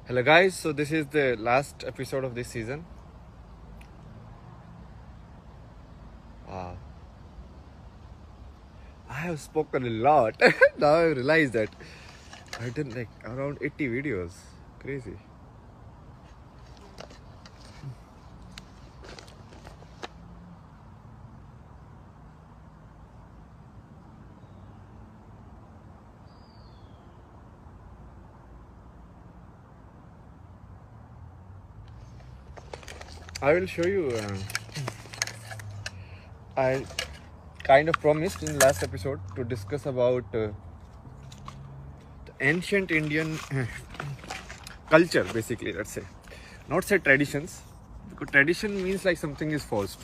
Hello guys, so this is the last episode of this season. I have spoken a lot. Now I realize that I've done like around 80 videos. Crazy. I will show you. I kind of promised in the last episode to discuss about the ancient Indian culture, basically, let's say. Not say traditions, because tradition means like something is forced.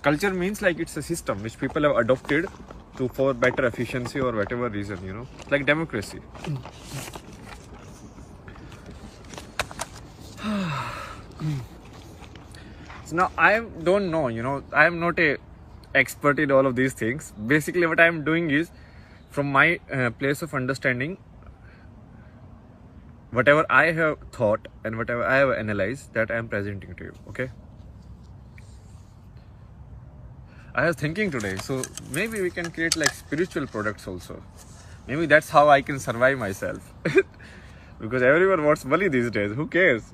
Culture means like it's a system which people have adopted to for better efficiency or whatever reason, like democracy. So now I don't know, I am not a expert in all of these things. Basically what I am doing is from my place of understanding, whatever I have thought and whatever I have analyzed, that I am presenting to you. Okay, I was thinking today, so maybe we can create like spiritual products also. Maybe that's how I can survive myself. Because everyone wants money these days. Who cares?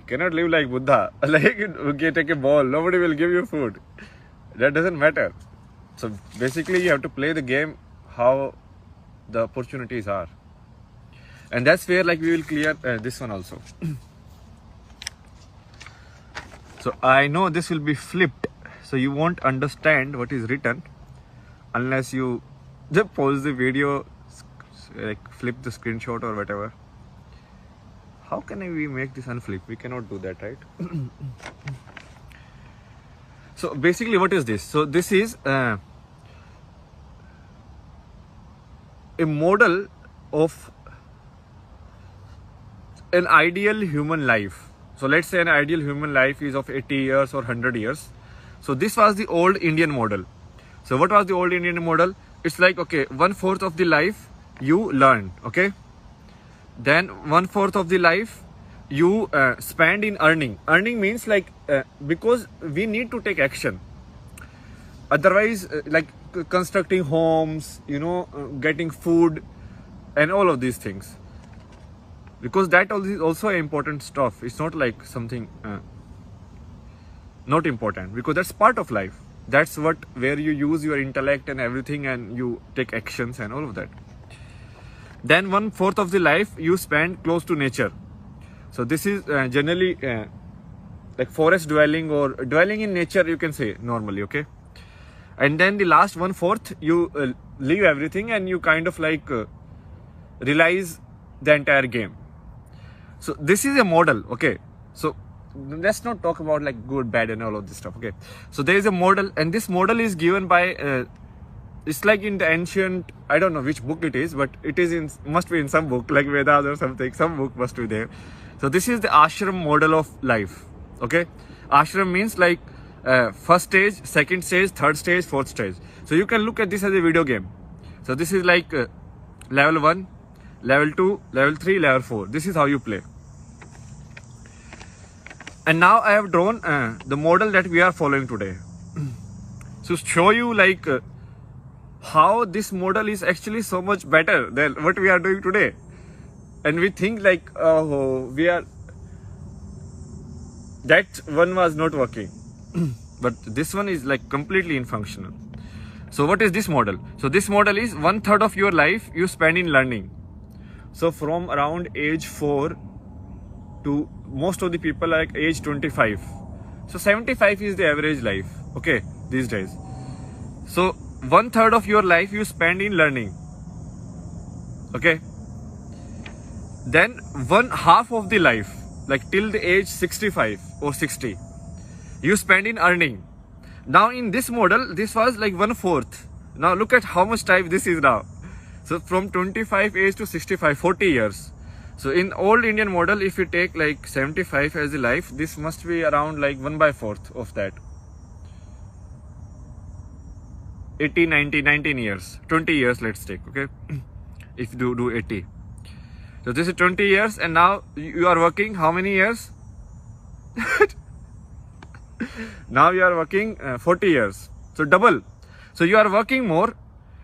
Cannot live like Buddha. Like, okay, take a ball, nobody will give you food. That doesn't matter. So basically you have to play the game how the opportunities are. And that's where like we will clear this one also. So I know this will be flipped. So you won't understand what is written unless you just pause the video, like flip the screenshot or whatever. How can we make this unflip? We cannot do that, right? So basically what is this? So this is a model of an ideal human life. So let's say an ideal human life is of 80 years or 100 years. So this was the old Indian model. So what was the old Indian model? It's like, okay, 1/4 of the life you learn, okay? Then 1/4 of the life you spend in earning. Earning means like, because we need to take action. Otherwise, like constructing homes, getting food and all of these things. Because that is also important stuff. It's not like something not important, because that's part of life. That's where you use your intellect and everything and you take actions and all of that. Then 1/4 of the life you spend close to nature. So this is generally like forest dwelling or dwelling in nature, you can say normally, okay? And then the last 1/4 you leave everything and you kind of like realize the entire game. So this is a model, okay? So let's not talk about like good, bad and all of this stuff, okay? So there is a model, and this model is given by it's like in the ancient, I don't know which book it is, but it is must be in some book like Vedas or something. Some book must be there. So this is the ashram model of life, okay? Ashram means like first stage, second stage, third stage, fourth stage. So you can look at this as a video game. So this is like level 1, level 2, level 3, level 4. This is how you play. And now I have drawn the model that we are following today. So show you like how this model is actually so much better than what we are doing today. And we think like, oh, that one was not working. But this one is like completely infunctional. So what is this model? So this model is 1/3 of your life you spend in learning. So from around age 4 to most of the people like age 25. So 75 is the average life, okay, these days. So 1/3 of your life you spend in learning, okay? Then 1/2 of the life, like till the age 65 or 60, you spend in earning. Now in this model, this was like 1/4. Now look at how much time this is now. So from 25 age to 65, 40 years. So in old Indian model, if you take like 75 as the life, this must be around like 1/4 of that. 80, 90, 19 years, 20 years let's take, okay? If you do 80. So this is 20 years, and now you are working how many years? Now you are working 40 years. So double. So you are working more.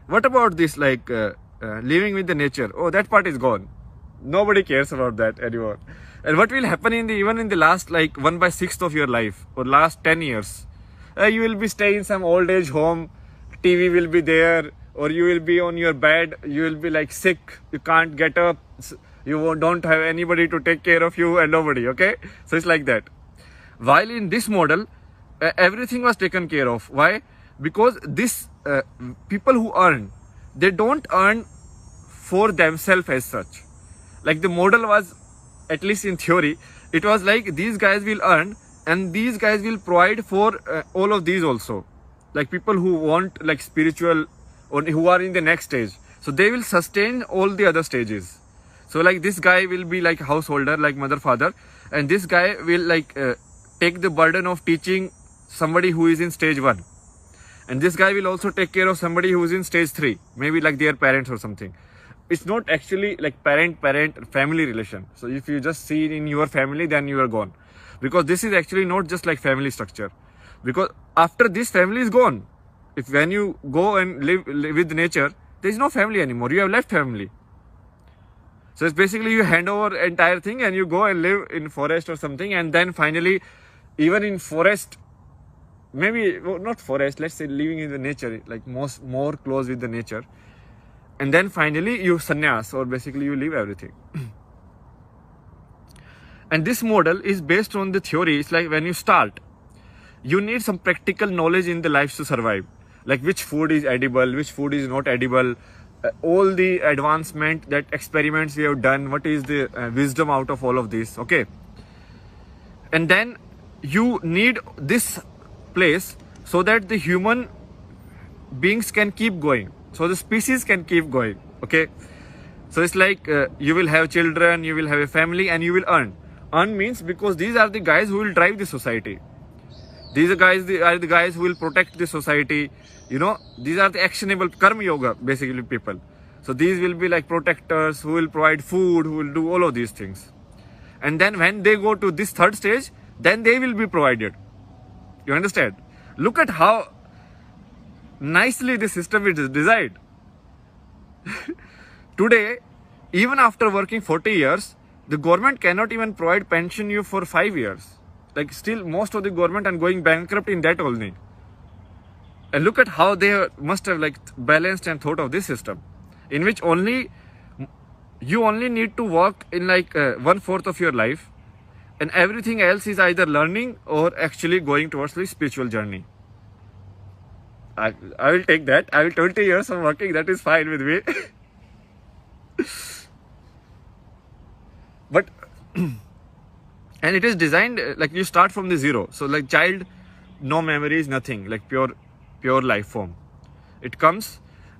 What about this, like living with the nature? Oh, that part is gone. Nobody cares about that anymore. And what will happen even in the last like 1/6 of your life or last 10 years? You will be staying in some old age home. TV will be there, or you will be on your bed. You will be like sick. You can't get up. You don't have anybody to take care of you, and nobody. Okay, so it's like that. While in this model, everything was taken care of. Why? Because this people who earn, they don't earn for themselves as such. Like the model was, at least in theory, it was like these guys will earn and these guys will provide for all of these also. Like people who want like spiritual or who are in the next stage. So they will sustain all the other stages. So like this guy will be like householder, like mother, father, and this guy will like take the burden of teaching somebody who is in stage 1. And this guy will also take care of somebody who is in stage 3, maybe like their parents or something. It's not actually like parent family relation. So if you just see it in your family, then you are gone, because this is actually not just like family structure. Because after this family is gone, if when you go and live with nature, there is no family anymore. You have left family. So it's basically you hand over entire thing and you go and live in forest or something, and then finally, even in forest, maybe not forest, let's say living in the nature, like more close with the nature, and then finally you sannyas, or basically you leave everything. And this model is based on the theory. It's like when you start, you need some practical knowledge in the life to survive, like which food is edible, which food is not edible, all the advancement, that experiments we have done, what is the wisdom out of all of this. Okay, and then you need this place so that the human beings can keep going, so the species can keep going. Okay, so it's like you will have children, you will have a family, and you will earn means, because these are the guys who will drive the society. These are the guys who will protect the society. You know, these are the actionable karma yoga, basically people. So these will be like protectors who will provide food, who will do all of these things. And then when they go to this third stage, then they will be provided. You understand? Look at how nicely the system is designed. Today, even after working 40 years, the government cannot even provide pension you for 5 years. Like still most of the government are going bankrupt in that only. And look at how they must have like balanced and thought of this system, in which you only need to work in like 1/4 of your life, and everything else is either learning or actually going towards the spiritual journey. I will take that. I will 20 years of working. That is fine with me. But and it is designed like you start from the zero. So like child, no memories, nothing, like pure life form. It comes,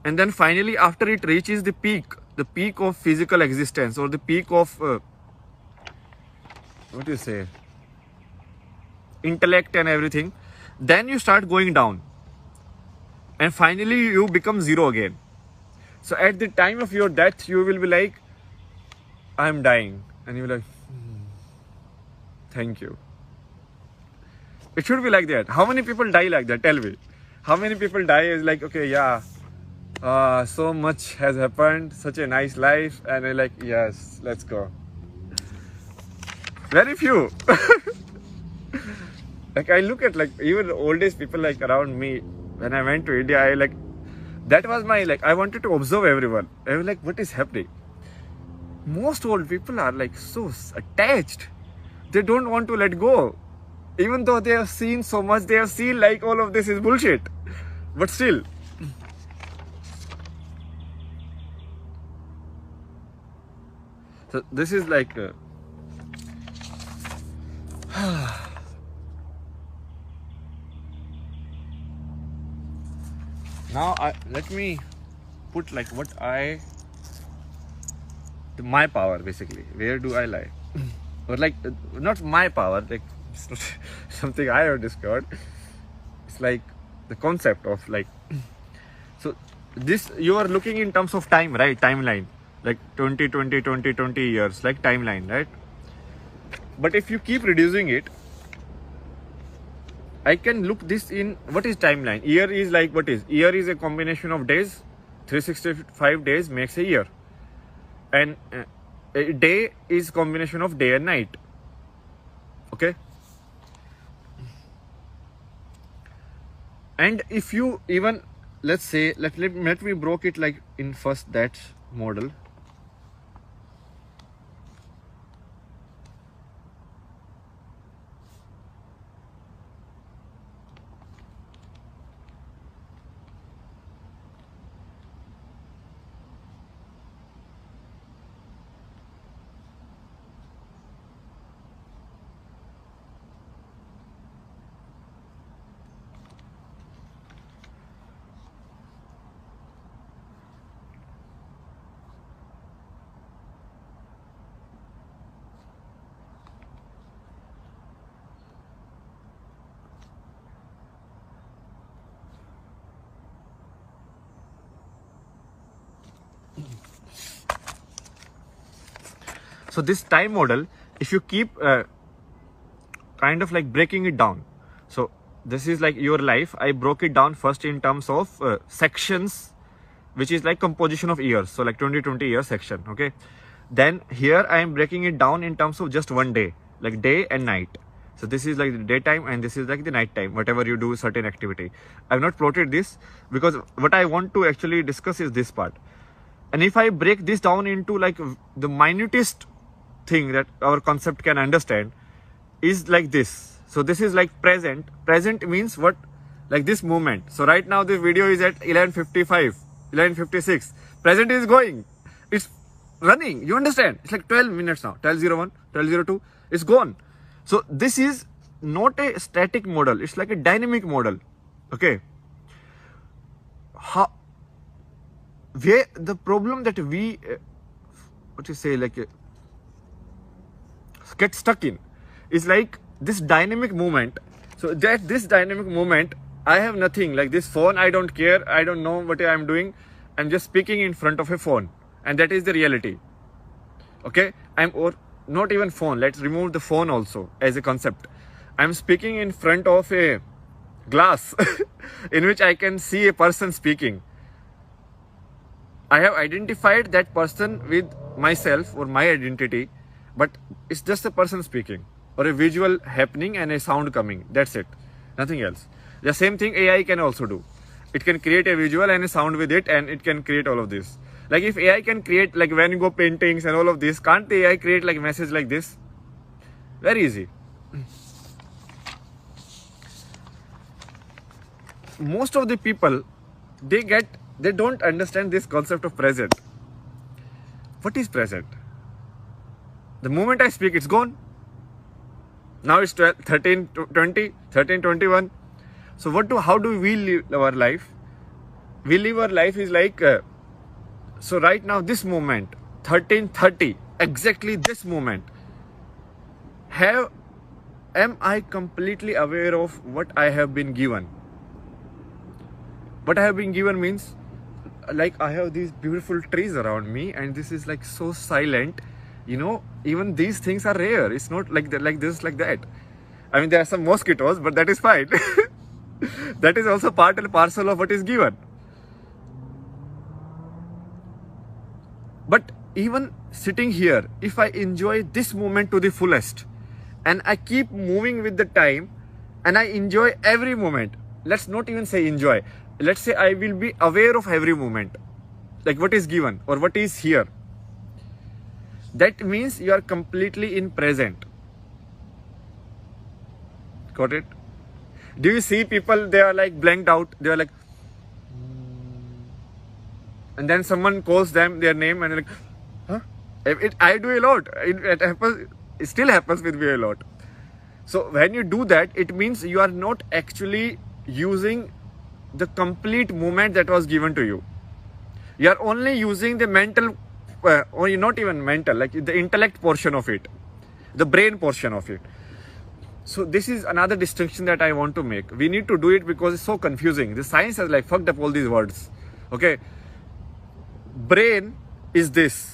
and then finally after it reaches the peak of physical existence, or the peak of what do you say, intellect and everything, then you start going down, and finally you become zero again. So at the time of your death, you will be like, I'm dying, and you will be like, thank you. It should be like that. How many people die like that? Tell me. How many people die is like, okay, yeah, so much has happened, such a nice life, and they're like, yes, let's go. Very few. Like I look at like even the oldest people like around me. When I went to India, that was my like, I wanted to observe everyone. I was like, what is happening? Most old people are like so attached. They don't want to let go. Even though they have seen so much, they have seen like all of this is bullshit. But still. So this is like now let me put like what my power basically. Where do I lie? Or like not my power, like it's not something I have discovered. It's like the concept of like, so this you are looking in terms of time, right? Timeline. like 20, 20, 20, 20 years, like timeline, right? But if you keep reducing it, I can look this in what is timeline. Year is like what is? Year is a combination of days. 365 days makes a year. And a day is combination of day and night. Okay? And if you even, let's say, let me broke it like in first that model. So this time model, if you keep kind of like breaking it down. So this is like your life. I broke it down first in terms of sections, which is like composition of years. So like 20 year section. Okay. Then here I am breaking it down in terms of just one day, like day and night. So this is like the daytime and this is like the night time, whatever you do certain activity. I've not plotted this because what I want to actually discuss is this part. And if I break this down into like the minutest thing that our concept can understand is like this. So this is like present. Present means what? Like this moment. So right now the video is at 11:55, 11:56. Present is going. It's running. You understand? It's like 12 minutes now. 12:01, 12:02. It's gone. So this is not a static model. It's like a dynamic model. Okay. Where the problem that we, what you say, like get stuck in is like this dynamic movement. So that this dynamic movement, I have nothing like this phone. I don't care. I don't know what I'm doing. I'm just speaking in front of a phone, and that is the reality. Okay, or not even phone. Let's remove the phone also as a concept. I'm speaking in front of a glass in which I can see a person speaking. I have identified that person with myself or my identity, but it's just a person speaking or a visual happening and a sound coming. That's it. Nothing else. The same thing AI can also do. It can create a visual and a sound with it, and it can create all of this. Like if AI can create like Van Gogh paintings and all of this, can't the AI create like a message like this? Very easy. Most of the people, they don't understand this concept of present. What is present? The moment I speak, it's gone. Now it's 12, 13, 20, 13, 21. So how do we live our life? We live our life is like, so right now this moment, 13:30, exactly this moment, am I completely aware of what I have been given? What I have been given means, like I have these beautiful trees around me and this is like so silent. You know, even these things are rare. It's not like that, like this, like that. I mean, there are some mosquitoes, but that is fine. That is also part and parcel of what is given. But even sitting here, if I enjoy this moment to the fullest and I keep moving with the time and I enjoy every moment, let's not even say enjoy. Let's say I will be aware of every moment, like what is given or what is here. That means you are completely in present. Got it? Do you see people, they are like blanked out. They are like, and then someone calls them their name and like, huh? I do a lot. It happens. It still happens with me a lot. So when you do that, it means you are not actually using the complete moment that was given to you. You are only using the mental, or not even mental, like the intellect portion of it, the brain portion of it. So this is another distinction that I want to make. We need to do it because it's so confusing. The science has like fucked up all these words. Okay. Brain is this.